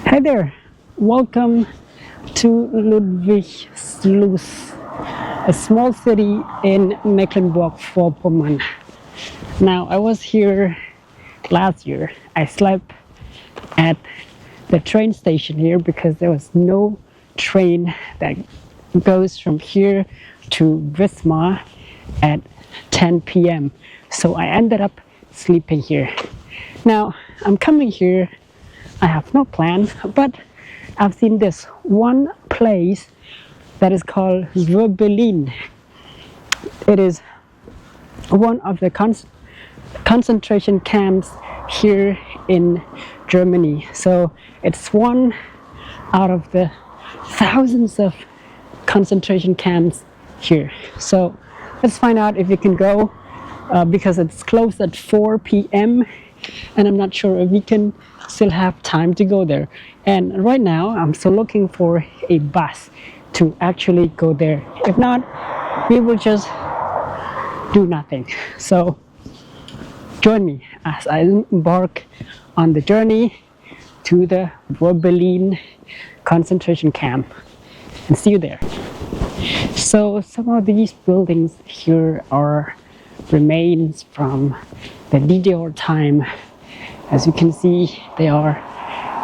Hi there, welcome to WWII, a small city in Mecklenburg-Vorpommern. Now, I was here last year. I slept at the train station here because there was no train that goes from here to Wismar at 10 p.m. So I ended up sleeping here. Now, I'm coming here. I have no plan, but I've seen this one place that is called Wöbbelin. It is one of the concentration camps here in Germany. So it's one out of the thousands of concentration camps here. So let's find out if we can go because it's closed at 4 p.m. and I'm not sure if we can still have time to go there. And right now I'm still looking for a bus to actually go there. If not, we will just do nothing. So join me as I embark on the journey to the Wöbbelin concentration camp, and see you there. So some of these buildings here are remains from the DDR time. As you can see, they are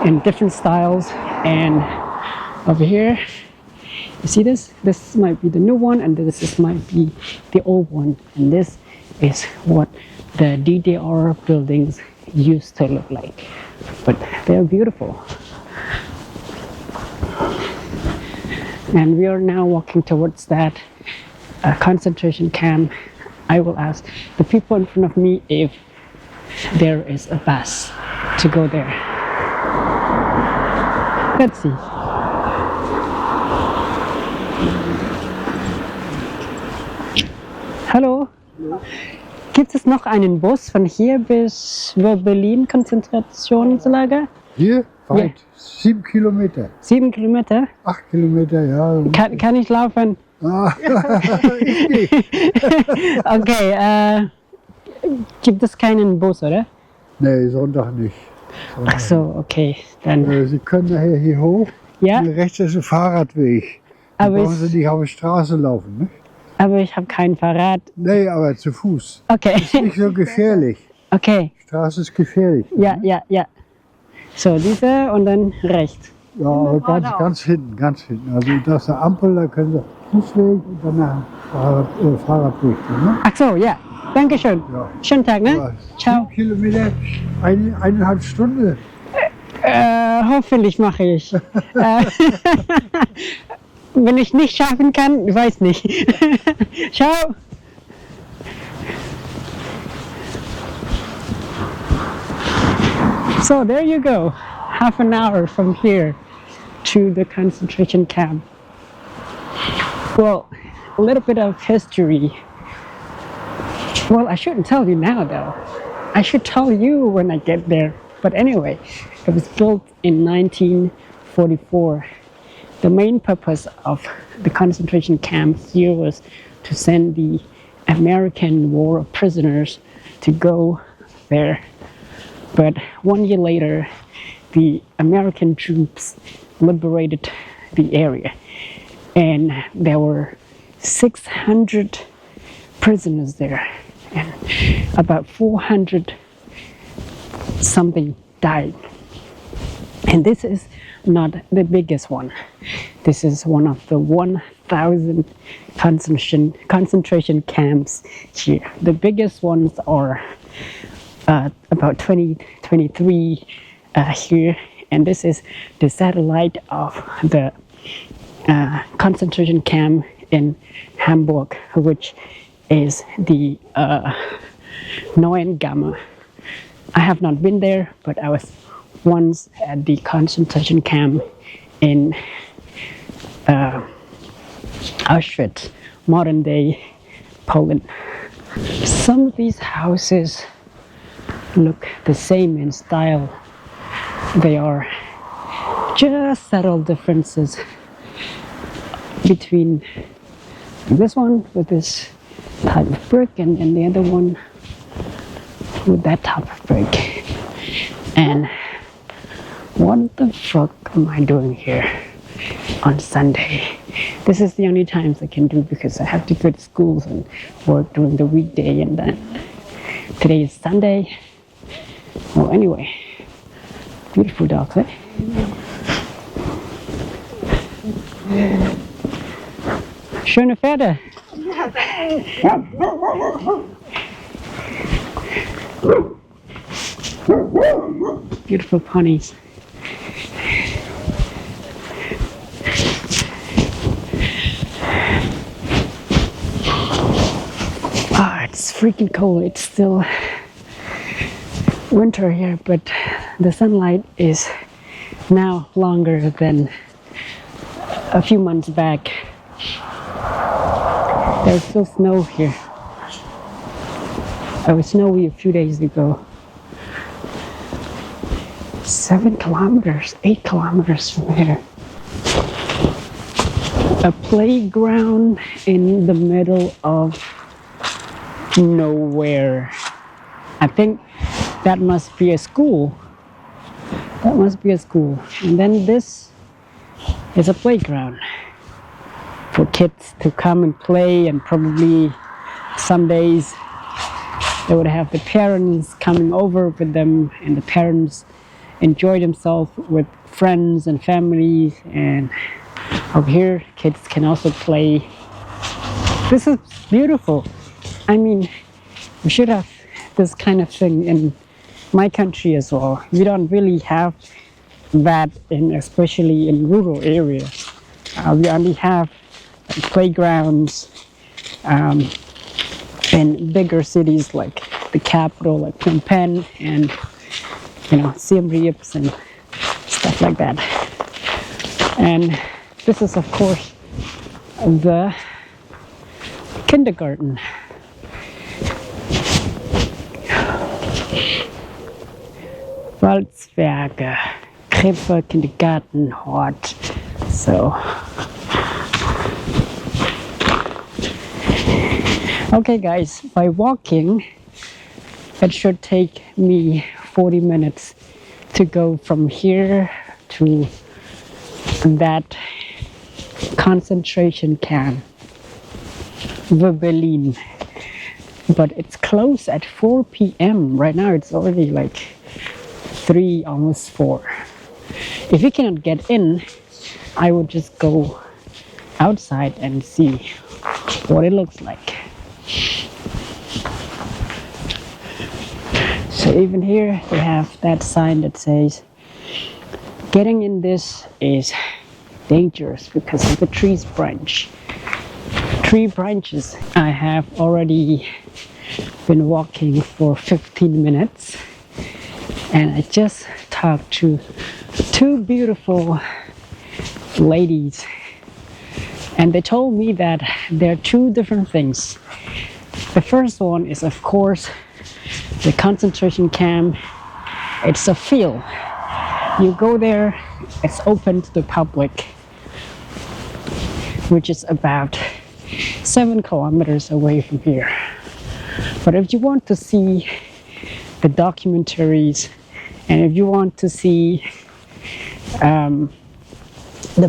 in different styles, and over here you see this might be the new one, and this might be the old one, and this is what the DDR buildings used to look like, but they're beautiful. And we are now walking towards that concentration camp. I will ask the people in front of me if there is a bus to go there. Let's see. Hallo. Gibt es noch einen Bus von hier bis Wöbbelin Konzentrationslager? Hier? Weit. Ja. 7 Kilometer. 7 Kilometer? 8 Kilometer, ja. Kann ich laufen? Ah, ich nicht. Okay, gibt es keinen Bus, oder? Nee, Sonntag nicht. Ach so, okay, dann. Sie können nachher hier hoch. Ja? Hier rechts ist ein Fahrradweg. Da Aber brauchen Sie nicht auf der Straße laufen. Ne? Aber ich habe kein Fahrrad. Nee, aber zu Fuß. Okay. Ist nicht so gefährlich. Okay. Straße ist gefährlich. Ja, ja, ja. So, diese und dann rechts. Ja, aber ganz hinten, ganz hinten. Also da ist eine Ampel, da können Sie Fußweg und danach Fahrradweg. Ne? Ach so, ja. Dankeschön. Ja. Schönen Tag, ne? Ja, Ciao. 7 Kilometer, 1,5 Stunden. Hoffentlich mache ich. Wenn ich nicht schaffen kann, ich weiß nicht. Ciao. So there you go. Half an hour from here to the concentration camp. Well, a little bit of history. Well, I shouldn't tell you now though. I should tell you when I get there. But anyway, it was built in 1944. The main purpose of the concentration camp here was to send the American war prisoners to go there. But 1 year later, the American troops liberated the area, and there were 600 prisoners there, and about 400 something died. And this is not the biggest one. This is one of the 1,000 concentration camps here. The biggest ones are about 23 here, and this is the satellite of the concentration camp in Hamburg, which is the Neuengamme. I have not been there, but I was once at the concentration camp in Auschwitz, modern day Poland. Some of these houses look the same in style. They are just subtle differences between this one with this type of brick and the other one with that type of brick. And What the fuck am I doing here on Sunday? This is the only times I can do because I have to go to schools and work during the weekday, and then today is Sunday. Well, anyway, beautiful dogs, eh? Schöne Pferde. Beautiful ponies. Ah, it's freaking cold. It's still winter here, but the sunlight is now longer than a few months back. There's still snow here. It was snowy a few days ago. 7 kilometers, 8 kilometers from here. A playground in the middle of nowhere. I think that must be a school. That must be a school. And then this is a playground for kids to come and play, and probably some days they would have the parents coming over with them, and the parents enjoy themselves with friends and families. And over here kids can also play. This is beautiful. I mean, we should have this kind of thing in my country as well. We don't really have that, especially in rural areas. We only have playgrounds in bigger cities like the capital, like Phnom Penh, and Siem Reap and stuff like that. And this is, of course, the kindergarten. Walzwerke, Krippe, Kindergarten, Hort. So, okay guys, by walking, it should take me 40 minutes to go from here to that concentration camp, Wöbbelin. But it's closed at 4 p.m. Right now it's already like 3, almost 4. If you cannot get in, I would just go outside and see what it looks like. So even here they have that sign that says getting in this is dangerous because of the tree branches. I have already been walking for 15 minutes, and I just talked to 2 beautiful ladies, and they told me that there are 2 different things. The first one is, of course, the concentration camp. It's a field. You go there, it's open to the public, which is about 7 kilometers away from here. But if you want to see the documentaries, and if you want to see the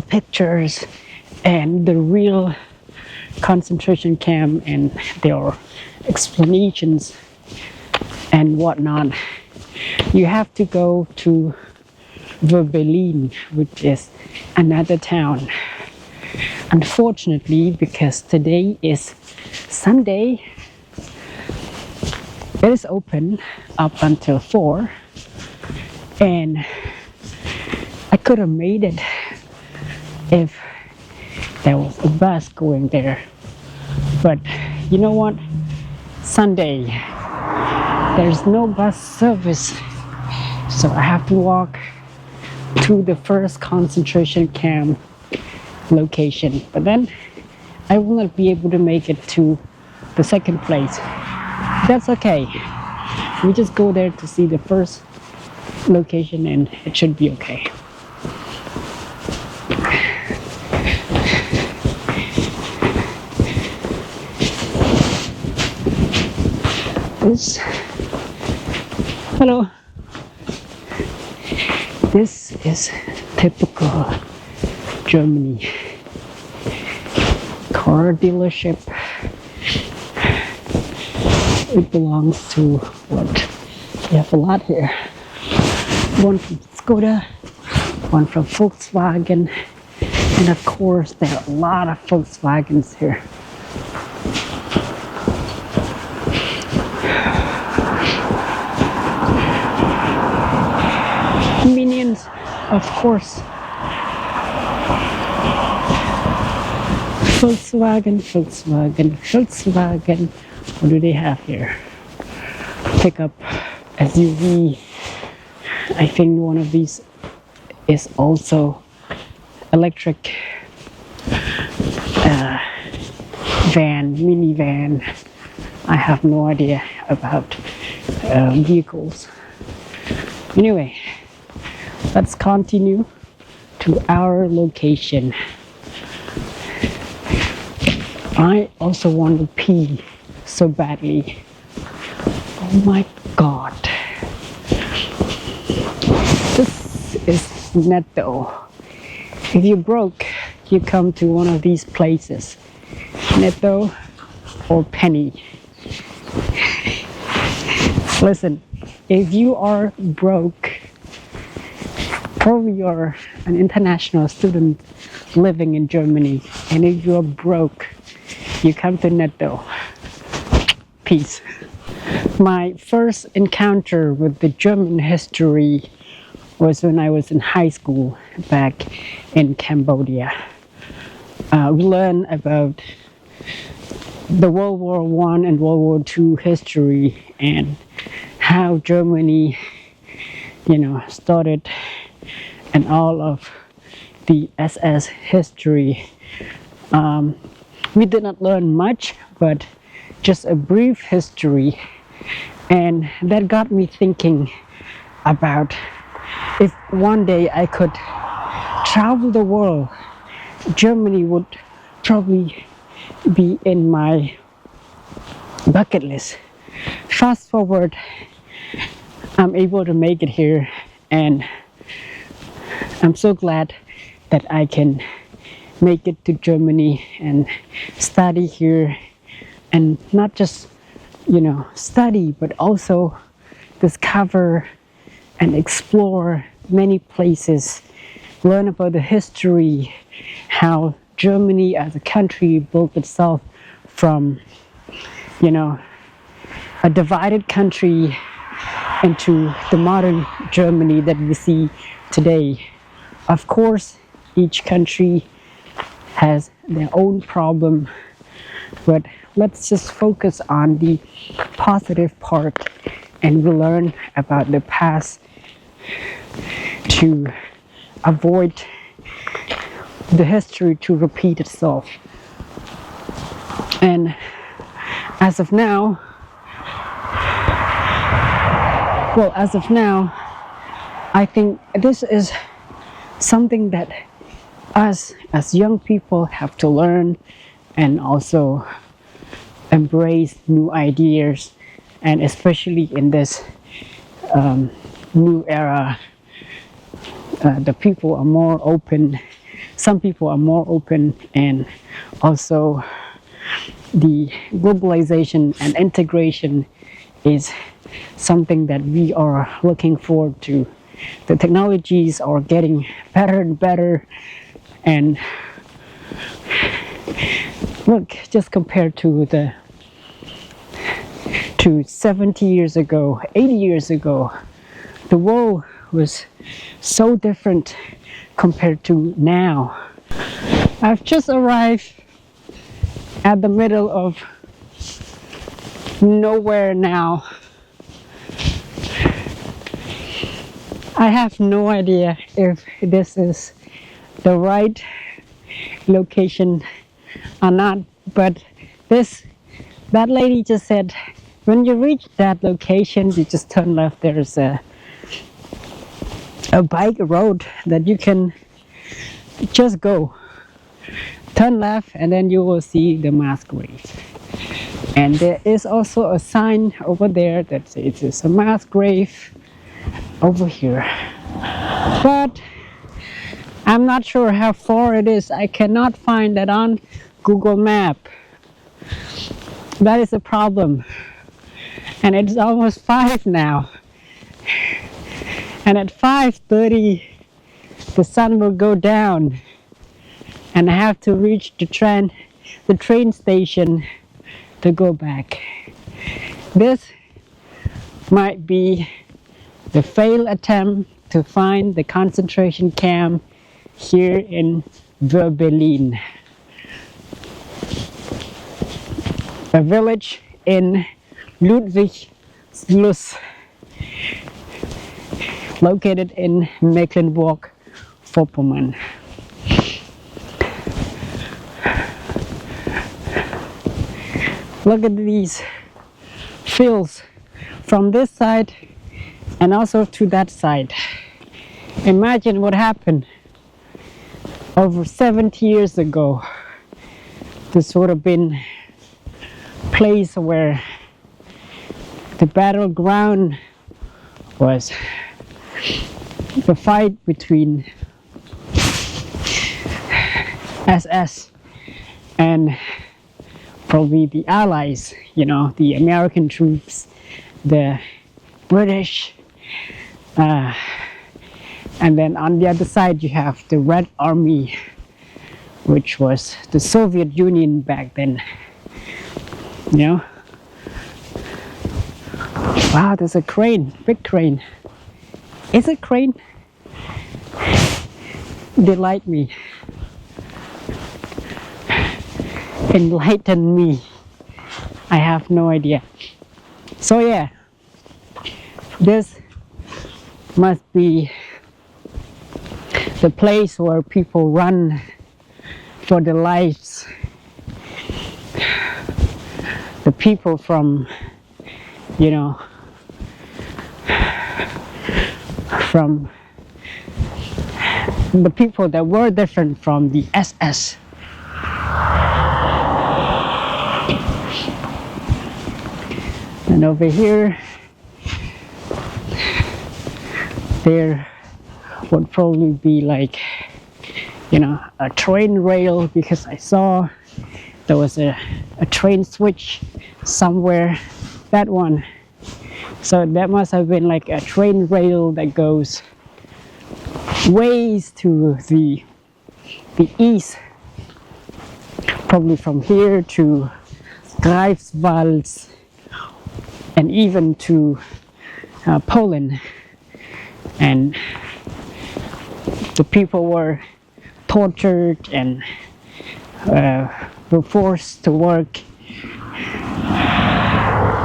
pictures and the real concentration camp and their explanations and whatnot, you have to go to Wöbbelin, which is another town. Unfortunately, because today is Sunday, it is open up until 4, and I could have made it if there was a bus going there. But you know what? Sunday, there's no bus service, so I have to walk to the first concentration camp location. But then I will not be able to make it to the second place. That's okay. We just go there to see the first location, and it should be okay. Hello. This is typical Germany. Car dealership. It belongs to what? We have a lot here. One from Skoda, one from Volkswagen, and of course there are a lot of Volkswagens here. Minions, of course. Volkswagen, Volkswagen, Volkswagen. What do they have here? Pickup SUV. I think one of these is also electric van, minivan. I have no idea about vehicles. Anyway, let's continue to our location. I also want to pee so badly. Oh my god. This is Netto. If you're broke, you come to one of these places. Netto or Penny. Listen, if you are broke, probably you're an international student living in Germany, and if you're broke, you come to Netto. Peace. My first encounter with the German history was when I was in high school back in Cambodia. We learned about the World War I and World War II history and how Germany, started, and all of the SS history. We did not learn much, but just a brief history, and that got me thinking about if one day I could travel the world, Germany would probably be in my bucket list. Fast forward, I'm able to make it here, and I'm so glad that I can make it to Germany and study here, and not just study, but also discover and explore many places, learn about the history, how Germany as a country built itself from a divided country into the modern Germany that we see today. Of course, each country has their own problem, but let's just focus on the positive part, and we learn about the past to avoid the history to repeat itself. And as of now, I think this is something that us as young people have to learn and also embrace new ideas, and especially in this new era, the people are more open. Some people are more open, and also the globalization and integration is something that we are looking forward to. The technologies are getting better and better, and look, just compared to 70 years ago, 80 years ago, the world was so different compared to now. I've just arrived at the middle of nowhere now. I have no idea if this is the right location or not, but that lady just said when you reach that location, you just turn left. There's a bike road that you can just go, turn left, and then you will see the mass grave. And there is also a sign over there that says it's a mass grave over here. but I'm not sure how far it is. I cannot find that on Google Map. That is a problem. And it's almost 5 now. And at 5:30, the sun will go down. And I have to reach the train station to go back. This might be the failed attempt to find the concentration camp here in Wöbbelin, a village in Ludwigslust, located in Mecklenburg-Vorpommern. Look at these fields from this side and also to that side. Imagine what happened over 70 years ago. This would have been a place where the battleground was the fight between SS and probably the Allies, you know, the American troops, the British, and then on the other side you have the Red Army, which was the Soviet Union back then, you know. Wow, there's a crane, big crane. Is it crane? Delight me. Enlighten me. I have no idea. So yeah, this must be the place where people run for their lives. The people from, you know, from the people that were different from the SS. And over here, there would probably be like, you know, a train rail, because I saw there was a train switch somewhere, that one. So that must have been like a train rail that goes ways to the east, probably from here to Greifswald and even to Poland. And the people were tortured and were forced to work.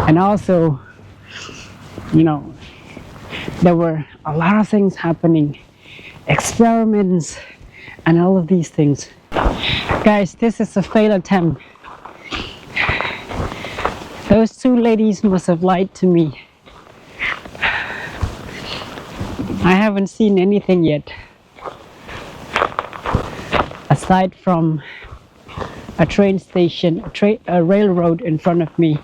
And also, you know, there were a lot of things happening, experiments and all of these things. Guys, this is a failed attempt. Those two ladies must have lied to me. I haven't seen anything yet, aside from a train station, a railroad in front of me.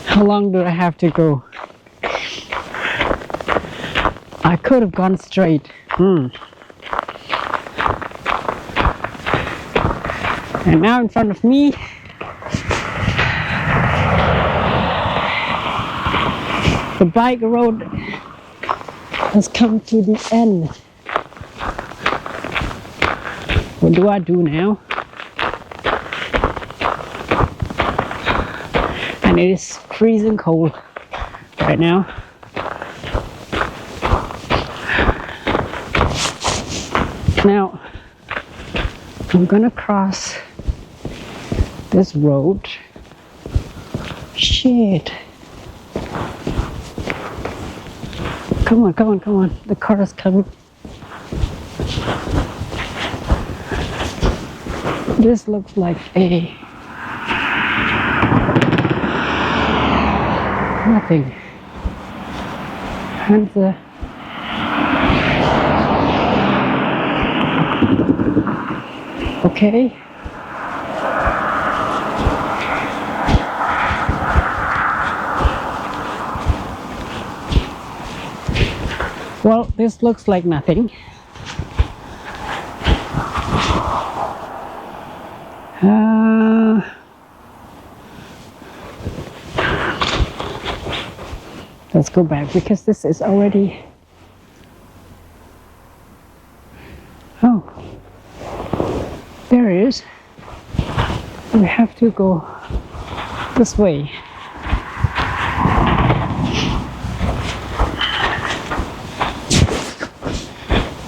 How long do I have to go? I could have gone straight. And now in front of me, the bike road has come to the end. What do I do now? And it is freezing cold right now. Now, I'm gonna cross this road. Shit. Come on, come on, come on. The car is coming. This looks like a nothing. And the okay. Well, this looks like nothing. Let's go back because this is already... Oh, there it is. We have to go this way.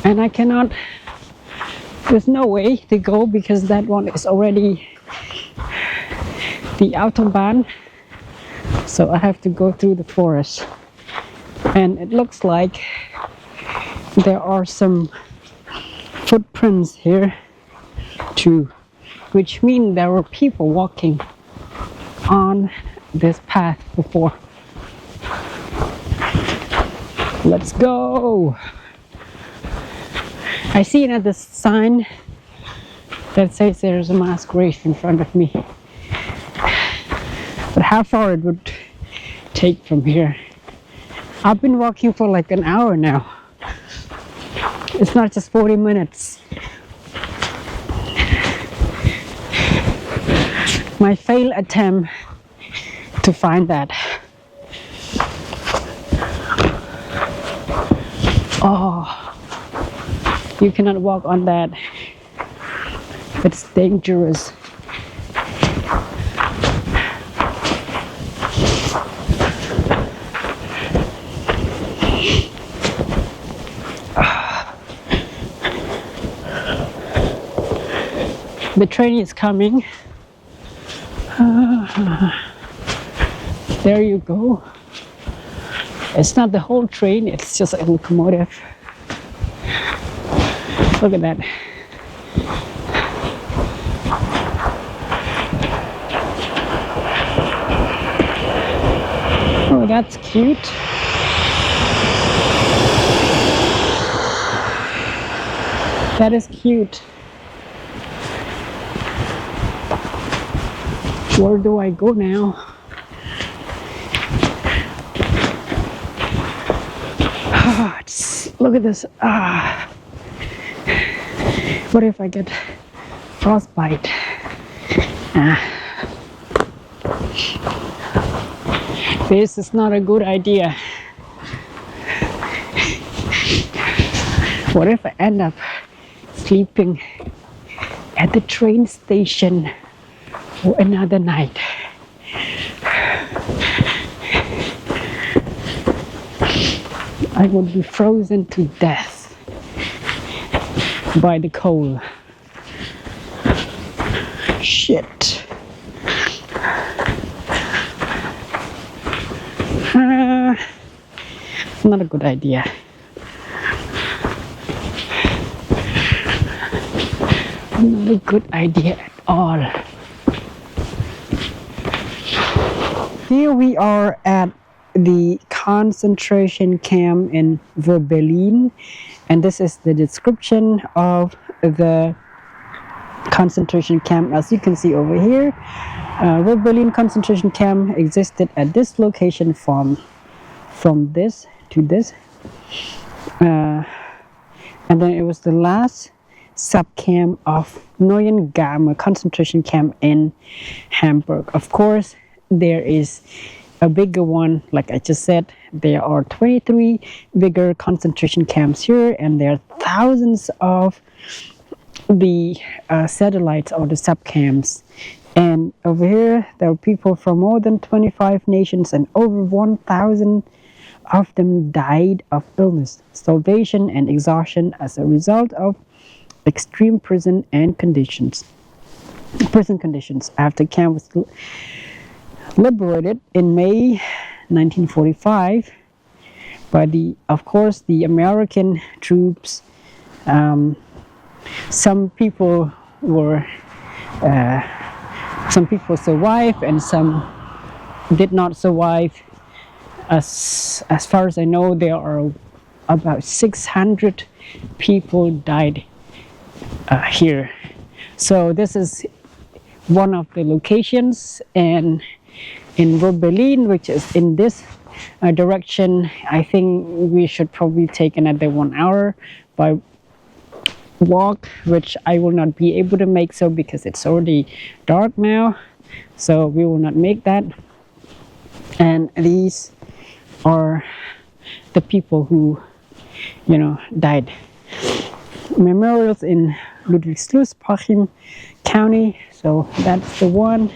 And I cannot, there's no way to go because that one is already the Autobahn. So I have to go through the forest. And it looks like there are some footprints here too, which means there were people walking on this path before. Let's go! I see another sign that says there's a mass grave in front of me. But how far it would take from here? I've been walking for like an hour now. It's not just 40 minutes. My failed attempt to find that. Oh. You cannot walk on that. It's dangerous. The train is coming. There you go. It's not the whole train, it's just a locomotive. Look at that. Oh, that's cute. That is cute. Where do I go now? Look at this. What if I get frostbite? This is not a good idea. What if I end up sleeping at the train station for another night? I would be frozen to death by the cold. Shit. Not a good idea. Not a good idea at all. Here we are at the concentration camp in Wöbbelin, and this is the description of the concentration camp. As you can see over here, Wöbbelin Concentration Camp existed at this location from this to this, and then it was the last subcamp of Neuengamme concentration camp in Hamburg. Of course, there is a bigger one, like I just said. There are 23 bigger concentration camps here, and there are thousands of the satellites or the subcamps. And over here, there are people from more than 25 nations, and over 1,000 of them died of illness, starvation, and exhaustion as a result of extreme prison conditions. After camp was liberated in May 1945 by of course the American troops. Some people survived and some did not survive. As far as I know, there are about 600 people died here. So this is one of the locations, and in Wöbbelin, which is in this direction, I think we should probably take another 1 hour by walk, which I will not be able to make so because it's already dark now, so we will not make that. And these are the people who, you know, died. Memorials in Ludwigslust, Parchim County, so that's the one.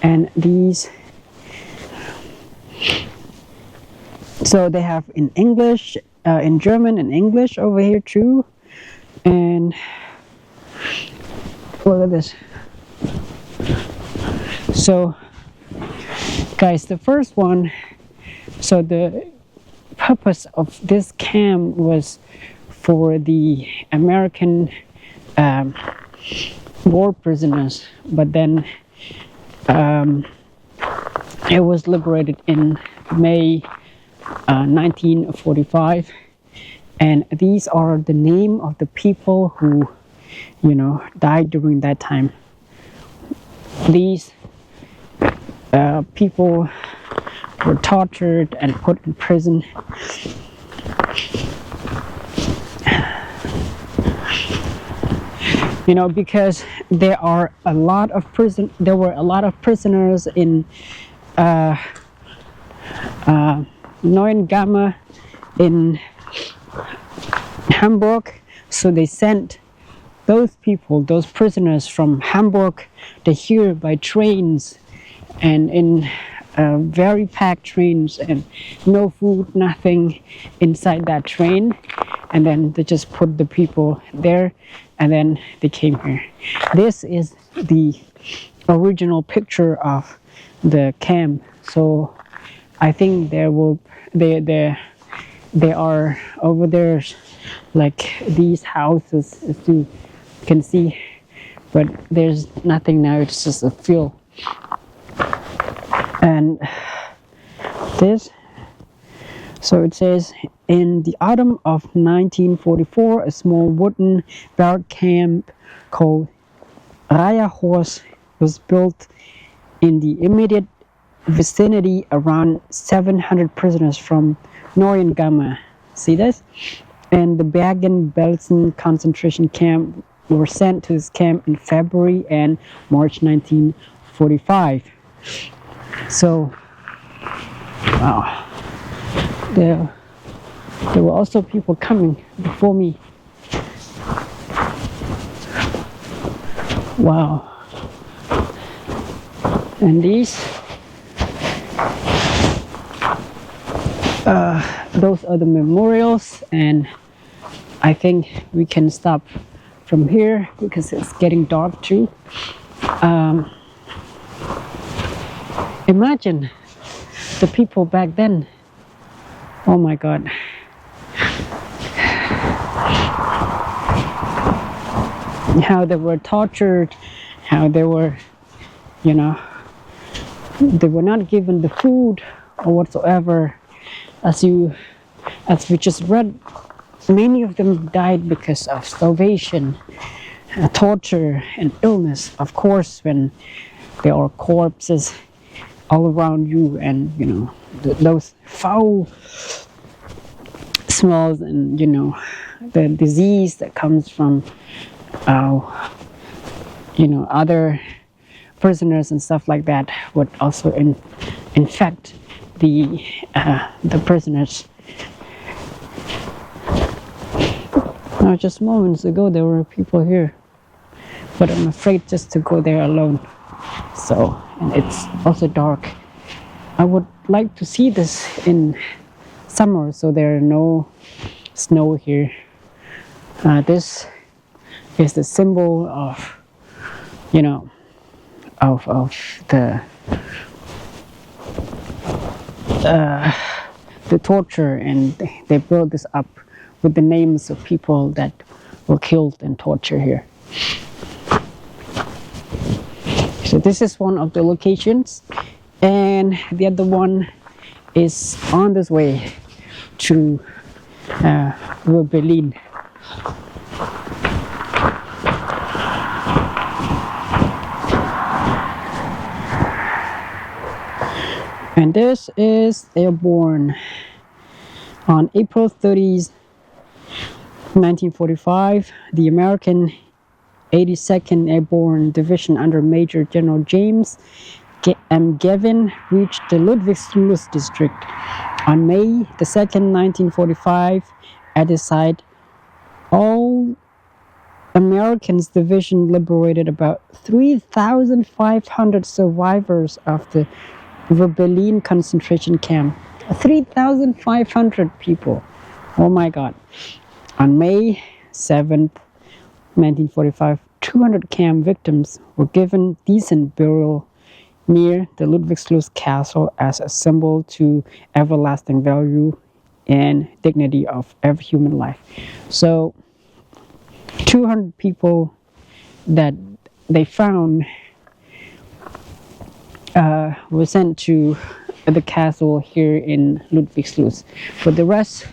And these, so they have in English, in German and English over here too. And look at this. So guys, the first one, so the purpose of this camp was for the American war prisoners, but then it was liberated in May 1945, and these are the name of the people who, you know, died during that time. These people were tortured and put in prison. You know, because there were a lot of prisoners in Neuengamme in Hamburg, so they sent those people, those prisoners from Hamburg to here by trains, and in very packed trains, and no food, nothing inside that train, and then they just put the people there, and then they came here. This is the original picture of the camp. So I think there are over there like these houses, as you can see, but there's nothing now, it's just a field. And this, so it says, in the autumn of 1944, a small wooden barrack camp called Reierhorst was built in the immediate vicinity. Around 700 prisoners from Neuengamme, see this? And the Bergen-Belsen concentration camp were sent to this camp in February and March 1945. So, wow, there were also people coming before me. Wow. And these, those are the memorials, and I think we can stop from here because it's getting dark too. Imagine the people back then. Oh my God. How they were tortured, how they were, you know, they were not given the food or whatsoever. As we just read, many of them died because of starvation, torture, and illness. Of course, when there are corpses all around you, and you know those foul smells, and you know the disease that comes from you know other prisoners and stuff like that would also infect the prisoners. Now, just moments ago there were people here, but I'm afraid just to go there alone. So, and it's also dark. I would like to see this in summer, so there are no snow here. This is the symbol of, you know, of the torture, and they built this up with the names of people that were killed and tortured here. So this is one of the locations, and the other one is on this way to Wöbbelin. And this is airborne on April 30th, 1945. The American 82nd Airborne Division under Major General James M. Gavin reached the Ludwigslust district on May the 2nd, 1945. At its site, all Americans division liberated about 3,500 survivors of the Wöbbelin Concentration Camp. 3,500 people. Oh my God. On May 7th, 1945, 200 camp victims were given decent burial near the Ludwigslust Castle as a symbol to everlasting value and dignity of every human life. So 200 people that they found were sent to the castle here in Ludwigslust. For the rest,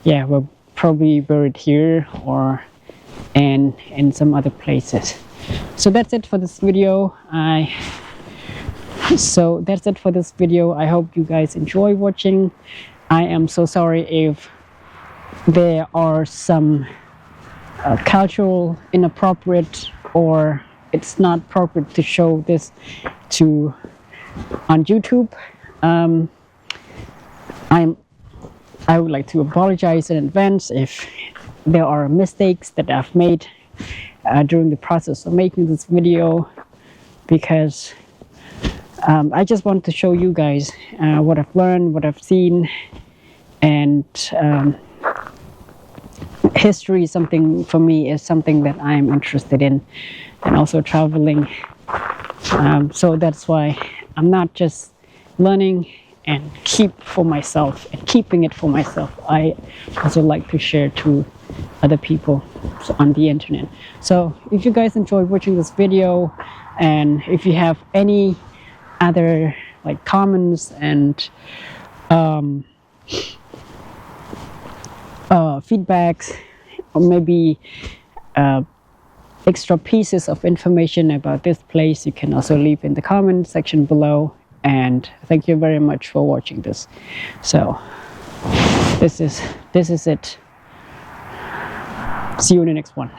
yeah, were probably buried here or in some other places. So that's it for this video. I hope you guys enjoy watching. I am so sorry if there are some cultural inappropriate, or it's not appropriate to show this on YouTube. I would like to apologize in advance if there are mistakes that I've made during the process of making this video, because I just want to show you guys what I've learned, what I've seen, and history is something for me, is something that I'm interested in, and also traveling. So that's why I'm not just learning and keeping it for myself. I also like to share to other people on the internet. So if you guys enjoyed watching this video, and if you have any other like comments and feedbacks, or maybe extra pieces of information about this place, you can also leave in the comment section below. And thank you very much for watching this. So this is it. See you in the next one.